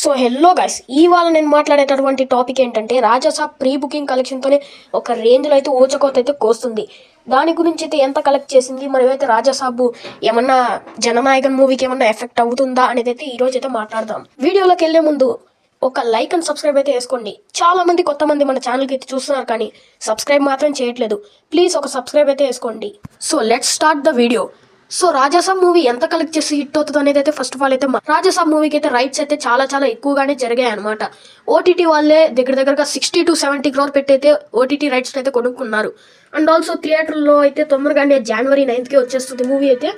So hello guys, ఇవాళ నేను మాట్లాడేటటువంటి టాపిక్ ఏంటంటే రాజాసాబ్ ప్రీ బుకింగ్ కలెక్షన్తోనే ఒక రేంజ్లో అయితే ఊచకోత అయితే కోస్తుంది. దాని గురించి అయితే ఎంత కలెక్ట్ చేసింది, మరి అయితే రాజాసాబ్ ఏమన్నా జననాయకన్ మూవీకి ఏమన్నా ఎఫెక్ట్ అవుతుందా అనేది అయితే ఈరోజు అయితే మాట్లాడదాం. వీడియోలోకి వెళ్ళే ముందు ఒక లైక్ అండ్ సబ్స్క్రైబ్ అయితే వేసుకోండి. చాలా మంది కొత్త మంది మన ఛానల్కి అయితే చూస్తున్నారు కానీ సబ్స్క్రైబ్ మాత్రం చేయట్లేదు. ప్లీజ్ ఒక సబ్స్క్రైబ్ అయితే వేసుకోండి. So let's start the video. So Rajasaab movie ఎంత కలెక్ట్ చేసి హిట్ అవుతుంది అనేది అయితే ఫస్ట్ ఆఫ్ ఆల్ అయితే రాజాసాబ్ మూవీకి అయితే రైట్స్ అయితే చాలా ఎక్కువగానే జరిగాయి అనమాట. ఓటీటీ వాళ్ళే దగ్గరగా 60 to 70 crore పెట్టి అయితే ఓటీటీ రైట్స్ అయితే కొనుక్కున్నారు. అండ్ ఆల్సో థియేటర్లో అయితే తొందరగానే January 9th వచ్చేస్తుంది మూవీ అయితే.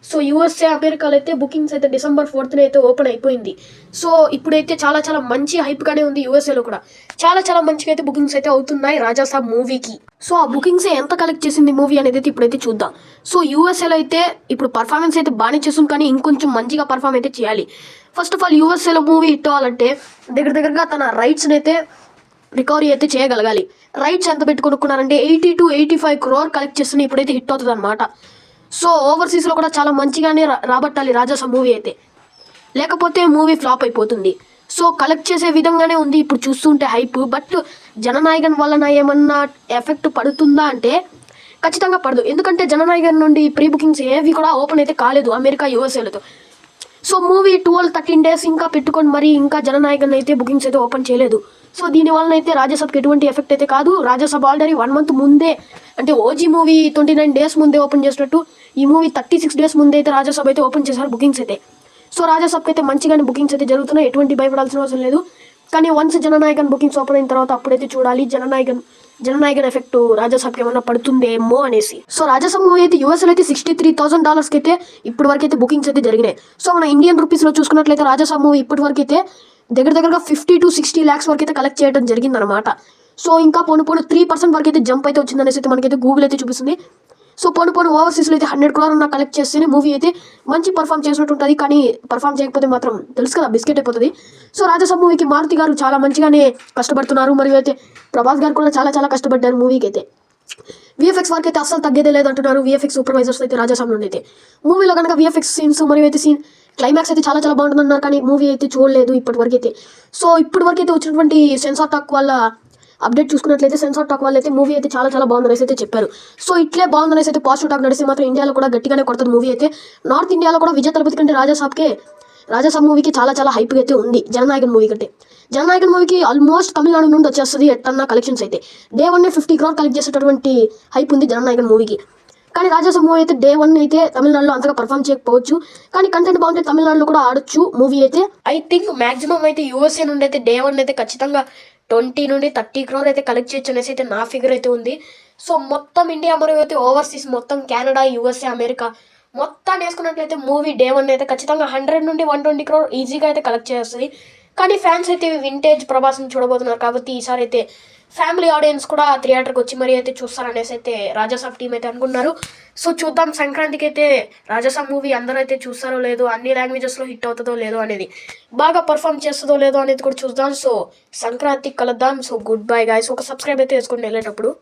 సో యూఎస్ఏ అమెరికాలో అయితే బుకింగ్స్ అయితే December 4th అయితే ఓపెన్ అయిపోయింది. సో ఇప్పుడైతే చాలా మంచి హైప్గానే ఉంది. యూఎస్ఏలో కూడా చాలా మంచిగా అయితే బుకింగ్స్ అయితే అవుతున్నాయి రాజాసాబ్ మూవీకి. సో ఆ బుకింగ్స్ ఎంత కలెక్ట్ చేసింది మూవీ అనేది అయితే ఇప్పుడైతే చూద్దాం. సో యూఎస్ఏలో అయితే ఇప్పుడు పర్ఫార్మెన్స్ అయితే బాగానే చేస్తుంది కానీ ఇంకొంచెం మంచిగా పర్ఫార్మ్ అయితే చేయాలి. ఫస్ట్ ఆఫ్ ఆల్ యూఎస్ఏలో మూవీ హిట్ అవ్వాలంటే దగ్గరగా తన రైట్స్ని అయితే రికవరీ అయితే చేయగలగాలి. రైట్స్ ఎంత పెట్టి కొనుక్కున్నారంటే 80 to 85 crore కలెక్ట్ చేస్తున్న ఇప్పుడైతే హిట్ అవుతుంది అనమాట. సో ఓవర్సీస్లో కూడా చాలా మంచిగానే రాబట్టాలి రాజాసాబ్ మూవీ అయితే, లేకపోతే మూవీ ఫ్లాప్ అయిపోతుంది. సో కలెక్ట్ చేసే విధంగానే ఉంది ఇప్పుడు చూస్తుంటే హైప్. బట్ జననాయకన్ వలన ఏమన్నా ఎఫెక్ట్ పడుతుందా అంటే ఖచ్చితంగా పడదు. ఎందుకంటే జననాయకన్ నుండి ప్రీ బుకింగ్స్ ఏవి కూడా ఓపెన్ అయితే కాలేదు అమెరికా యూఎస్ఏలతో. సో మూవీ 12-13 days ఇంకా పెట్టుకొని మరి ఇంకా జననాయకన్ అయితే బుకింగ్స్ అయితే ఓపెన్ చేయలేదు. సో దీనివల్ల అయితే రాజాసాబ్కి ఎటువంటి ఎఫెక్ట్ అయితే కాదు. రాజాసాబ్ ఆల్రెడీ 1 month ముందే, అంటే ఓజీ మూవీ 29 days ముందే ఓపెన్ చేసినట్టు ఈ మూవీ 36 days ముందే అయితే రాజాసాబ్ అయితే ఓపెన్ చేశారు బుకింగ్స్ అయితే. సో రాజాసాబ్కి అయితే మంచిగానే బుకింగ్స్ అయితే జరుగుతున్నాయి, ఎటువంటి భయపడాల్సిన అవసరం లేదు. కానీ వన్స్ జననాయకన్ బుకింగ్స్ ఓపెన్ అయిన తర్వాత అప్పుడైతే చూడాలి జననాయకన్ ఎఫెక్ట్ రాజాసాబ్కి ఏమన్నా పడుతుందేమో అనేసి. సో రాజాసాబ్ మూవీ అయితే యూఎస్లో అయితే $63,000 అయితే ఇప్పటి వరకు అయితే బుకింగ్స్ అయితే జరిగినాయి. సో మన ఇండియన్ రూపీస్లో చూసుకున్నట్లయితే రాజాసాబ్ మూవీ ఇప్పటి వరకు అయితే దగ్గరగా 50 to 60 lakhs వరకు అయితే కలెక్ట్ చేయడం జరిగిందనమాట. సో ఇంకా పోను 3% వరకు అయితే జంప్ అయితే వచ్చిందనేసి అయితే మనకైతే గూగుల్ అయితే చూపిస్తుంది. సో పోను ఓవర్సీస్లో అయితే 100 crore ఉన్న కలెక్ట్ చేస్తేనే మూవీ అయితే మంచి పర్ఫామ్ చేసినట్టు ఉంటుంది. కానీ పర్ఫామ్ చేయకపోతే మాత్రం తెలుసు కదా, బిస్కెట్ అయిపోతుంది. సో రాజాసాబ్ మూవీకి మారుతి గారు చాలా మంచిగానే కష్టపడుతున్నారు. మరియు అయితే ప్రభాస్ గారు కూడా చాలా కష్టపడ్డారు మూవీకి అయితే. విఎఫ్ఎక్స్ వరకు అయితే అస్సలు తగ్గేదే లేదంటున్నారు విఎఫ్ఎక్స్ సూపర్వైజర్స్ అయితే రాజాసాబ్ నుండి అయితే. మూవీలో కనుక విఎఫ్ఎక్స్ సీన్స్ మరియు అయితే క్లైమాక్స్ అయితే చాలా బాగుంటుందన్నారు కానీ మూవీ అయితే చూడలేదు ఇప్పటి వరకు అయితే. సో ఇప్పటి వరకు అయితే వచ్చినటువంటి సెన్సార్ టాక్ వల్ల అప్డేట్ చూసుకున్నట్లయితే సెన్సార్ టాక్ వాళ్ళు అయితే మూవీ అయితే చాలా బాగుందనేసి అయితే చెప్పారు. సో ఇట్లే బాగుందనేసి అయితే పాజిటివ్ టాక్ నడిస్తే మాత్రం ఇండియాలో కూడా గట్టిగానే కొడుతుంది మూవీ అయితే. నార్త్ ఇండియాలో కూడా విజయ్ తలపతి కంటే రాజాసాబ్ మూవీకి చాలా హైప్ అయితే ఉంది జననాయకన్ మూవీ కంటే. జననాయకన్ మూవీకి ఆల్మోస్ట్ తమిళనాడు నుండి వచ్చేస్తుంది ఎట్టన్నా కలెక్షన్స్ అయితే. Day 1 50 crore కలెక్ట్ చేసేటటువంటి హైప్ ఉంది జననాయకన్ మూవీకి. కానీ రాజాసాబ్ మూవీ అయితే Day 1 అయితే తమిళనాడులో అంతగా పర్ఫామ్ చేయకపోవచ్చు, కానీ కంటెంట్ బాగుంటే తమిళనాడులో కూడా ఆడొచ్చు మూవీ అయితే. ఐ థింక్ మాక్సిమం అయితే యూఎస్ఏ నుండి అయితే Day 1 అయితే ఖచ్చితంగా 20 నుండి 30 crore అయితే కలెక్ట్ చేయొచ్చు అనేసి అయితే నా ఫిగర్ అయితే ఉంది. సో మొత్తం ఇండియా మరియు అయితే ఓవర్సీస్ మొత్తం కెనడా, యూఎస్ఏ, అమెరికా మొత్తాన్ని వేసుకున్నట్లయితే మూవీ Day 1 అయితే ఖచ్చితంగా 100 నుండి 120 crore ఈజీగా అయితే కలెక్ట్ చేస్తుంది. కానీ ఫ్యాన్స్ అయితే వింటేజ్ ప్రభాస్ని చూడబోతున్నారు కాబట్టి ఈసారి అయితే ఫ్యామిలీ ఆడియన్స్ కూడా థియేటర్కి వచ్చి మరీ అయితే చూస్తారనేసి అయితే రాజాసాబ్ టీం అయితే అనుకున్నారు. సో చూద్దాం సంక్రాంతికి అయితే రాజాసాబ్ మూవీ అందరూ అయితే చూస్తారో లేదో, అన్ని లాంగ్వేజెస్లో హిట్ అవుతుందో లేదో అనేది, బాగా పర్ఫామ్ చేస్తుందో లేదో అనేది కూడా చూద్దాం. సో సంక్రాంతికి కలుద్దాం. So good bye guys. ఒక సబ్స్క్రైబ్ అయితే వేసుకోండి వెళ్ళేటప్పుడు.